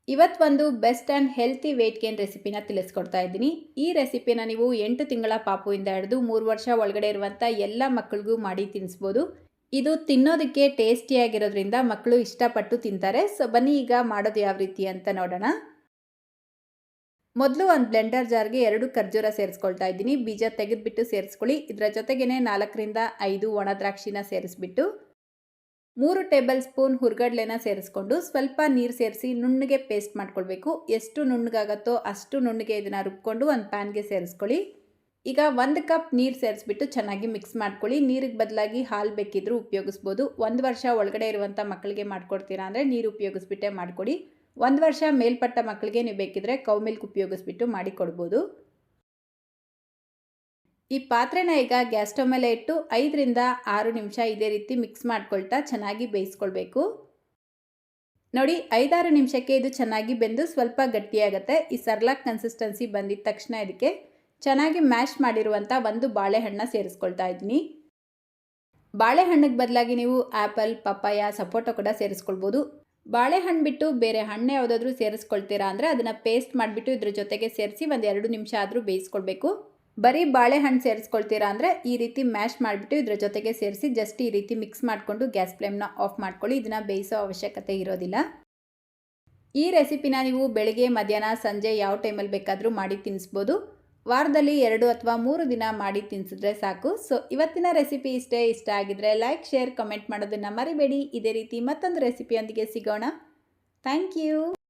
ಇವತ್ತು ಒಂದು best and healthy weight gain ರೆಸಿಪಿನ ತಿಳಿಸ್ಕೊಡ್ತಾ ಇದ್ದೀನಿ. ಈ ರೆಸಿಪಿನ ನೀವು 8 ತಿಂಗಳ ಪಾಪುವಿಂದ ಹಿಡಿದು 3 ವರ್ಷ ಒಳಗಡೆ ಇರುವಂಥ ಎಲ್ಲ ಮಕ್ಕಳಿಗೂ ಮಾಡಿ ತಿನ್ನಿಸ್ಬೋದು. ಇದು ತಿನ್ನೋದಕ್ಕೆ ಟೇಸ್ಟಿಯಾಗಿರೋದ್ರಿಂದ ಮಕ್ಕಳು ಇಷ್ಟಪಟ್ಟು ತಿಂತಾರೆ. ಸೊ ಬನ್ನಿ ಈಗ ಮಾಡೋದು ಯಾವ ರೀತಿ ಅಂತ ನೋಡೋಣ. ಮೊದಲು ಒಂದು ಬ್ಲೆಂಡರ್ ಜಾರ್ಗೆ 2 ಖರ್ಜೂರ ಸೇರಿಸ್ಕೊಳ್ತಾ ಇದ್ದೀನಿ. ಬೀಜ ತೆಗೆದುಬಿಟ್ಟು ಸೇರಿಸ್ಕೊಳ್ಳಿ. ಇದರ ಜೊತೆಗೇ 4 ರಿಂದ 5 ಒಣ ದ್ರಾಕ್ಷಿನ ಸೇರಿಸ್ಬಿಟ್ಟು 3 ಟೇಬಲ್ ಸ್ಪೂನ್ ಹುರ್ಗಡ್ಲೆನ ಸೇರಿಸ್ಕೊಂಡು ಸ್ವಲ್ಪ ನೀರು ಸೇರಿಸಿ ನುಣ್ಣಗೆ ಪೇಸ್ಟ್ ಮಾಡ್ಕೊಳ್ಬೇಕು. ಎಷ್ಟು ನುಣ್ಣಗಾಗತ್ತೋ ಅಷ್ಟು ನುಣ್ಣಗೆ ಇದನ್ನು ರುಬ್ಕೊಂಡು ಒಂದು ಪ್ಯಾನ್ಗೆ ಸೇರಿಸ್ಕೊಳ್ಳಿ. ಈಗ 1 ಕಪ್ ನೀರು ಸೇರಿಸ್ಬಿಟ್ಟು ಚೆನ್ನಾಗಿ ಮಿಕ್ಸ್ ಮಾಡ್ಕೊಳ್ಳಿ. ನೀರಿಗೆ ಬದಲಾಗಿ ಹಾಲು ಬೇಕಿದ್ರೂ ಉಪಯೋಗಿಸ್ಬೋದು. 1 ವರ್ಷ ಒಳಗಡೆ ಇರುವಂಥ ಮಕ್ಕಳಿಗೆ ಮಾಡ್ಕೊಡ್ತೀರಾ ಅಂದರೆ ನೀರು ಉಪಯೋಗಿಸ್ಬಿಟ್ಟೆ ಮಾಡಿಕೊಡಿ. 1 ವರ್ಷ ಮೇಲ್ಪಟ್ಟ ಮಕ್ಕಳಿಗೆ ನೀವು ಬೇಕಿದ್ರೆ ಕೌ ಮಿಲ್ಕ್ ಉಪಯೋಗಿಸ್ಬಿಟ್ಟು ಮಾಡಿಕೊಡ್ಬೋದು. ಈ ಪಾತ್ರೆನ ಈಗ ಗ್ಯಾಸ್ ಸ್ಟವ್ ಮೇಲೆ ಇಟ್ಟು 5 ರಿಂದ 6 ನಿಮಿಷ ಇದೇ ರೀತಿ ಮಿಕ್ಸ್ ಮಾಡ್ಕೊಳ್ತಾ ಚೆನ್ನಾಗಿ ಬೇಯಿಸ್ಕೊಳ್ಬೇಕು. ನೋಡಿ 5-6 ನಿಮಿಷಕ್ಕೆ ಇದು ಚೆನ್ನಾಗಿ ಬೆಂದು ಸ್ವಲ್ಪ ಗಟ್ಟಿಯಾಗುತ್ತೆ. ಈ ಸರ್ಲಾಕ್ ಕನ್ಸಿಸ್ಟೆನ್ಸಿ ಬಂದಿದ ತಕ್ಷಣ ಇದಕ್ಕೆ ಚೆನ್ನಾಗಿ ಮ್ಯಾಶ್ ಮಾಡಿರುವಂಥ ಒಂದು ಬಾಳೆಹಣ್ಣ ಸೇರಿಸ್ಕೊಳ್ತಾ ಇದ್ದೀನಿ. ಬಾಳೆಹಣ್ಣಿಗೆ ಬದಲಾಗಿ ನೀವು ಆ್ಯಪಲ್, ಪಪ್ಪಾಯ, ಸಪೋಟ ಕೂಡ ಸೇರಿಸ್ಕೊಳ್ಬೋದು. ಬಾಳೆಹಣ್ಣು ಬಿಟ್ಟು ಬೇರೆ ಹಣ್ಣು ಯಾವುದಾದ್ರೂ ಸೇರಿಸ್ಕೊಳ್ತೀರಾ ಅಂದರೆ ಅದನ್ನು ಪೇಸ್ಟ್ ಮಾಡಿಬಿಟ್ಟು ಇದ್ರ ಜೊತೆಗೆ ಸೇರಿಸಿ ಒಂದು 2 ನಿಮಿಷ ಆದರೂ ಬೇಯಿಸ್ಕೊಳ್ಬೇಕು. ಬರೀ ಬಾಳೆಹಣ್ಣು ಸೇರಿಸ್ಕೊಳ್ತೀರಾ ಅಂದರೆ ಈ ರೀತಿ ಮ್ಯಾಶ್ ಮಾಡಿಬಿಟ್ಟು ಇದ್ರ ಜೊತೆಗೆ ಸೇರಿಸಿ ಜಸ್ಟ್ ಈ ರೀತಿ ಮಿಕ್ಸ್ ಮಾಡಿಕೊಂಡು ಗ್ಯಾಸ್ ಫ್ಲೇಮ್ನ ಆಫ್ ಮಾಡ್ಕೊಳ್ಳಿ. ಇದನ್ನು ಬೇಯಿಸೋ ಅವಶ್ಯಕತೆ ಇರೋದಿಲ್ಲ. ಈ ರೆಸಿಪಿನ ನೀವು ಬೆಳಗ್ಗೆ, ಮಧ್ಯಾಹ್ನ, ಸಂಜೆ ಯಾವ ಟೈಮಲ್ಲಿ ಬೇಕಾದರೂ ಮಾಡಿ ತಿನ್ನಿಸ್ಬೋದು. ವಾರದಲ್ಲಿ 2 ಅಥವಾ 3 ದಿನ ಮಾಡಿ ತಿನ್ನಿಸಿದ್ರೆ ಸಾಕು. ಸೊ ಇವತ್ತಿನ ರೆಸಿಪಿ ಇಷ್ಟ ಆಗಿದ್ರೆ ಲೈಕ್, ಶೇರ್, ಕಮೆಂಟ್ ಮಾಡೋದನ್ನು ಮರಿಬೇಡಿ. ಇದೇ ರೀತಿ ಮತ್ತೊಂದು ರೆಸಿಪಿಯೊಂದಿಗೆ ಸಿಗೋಣ. Thank you.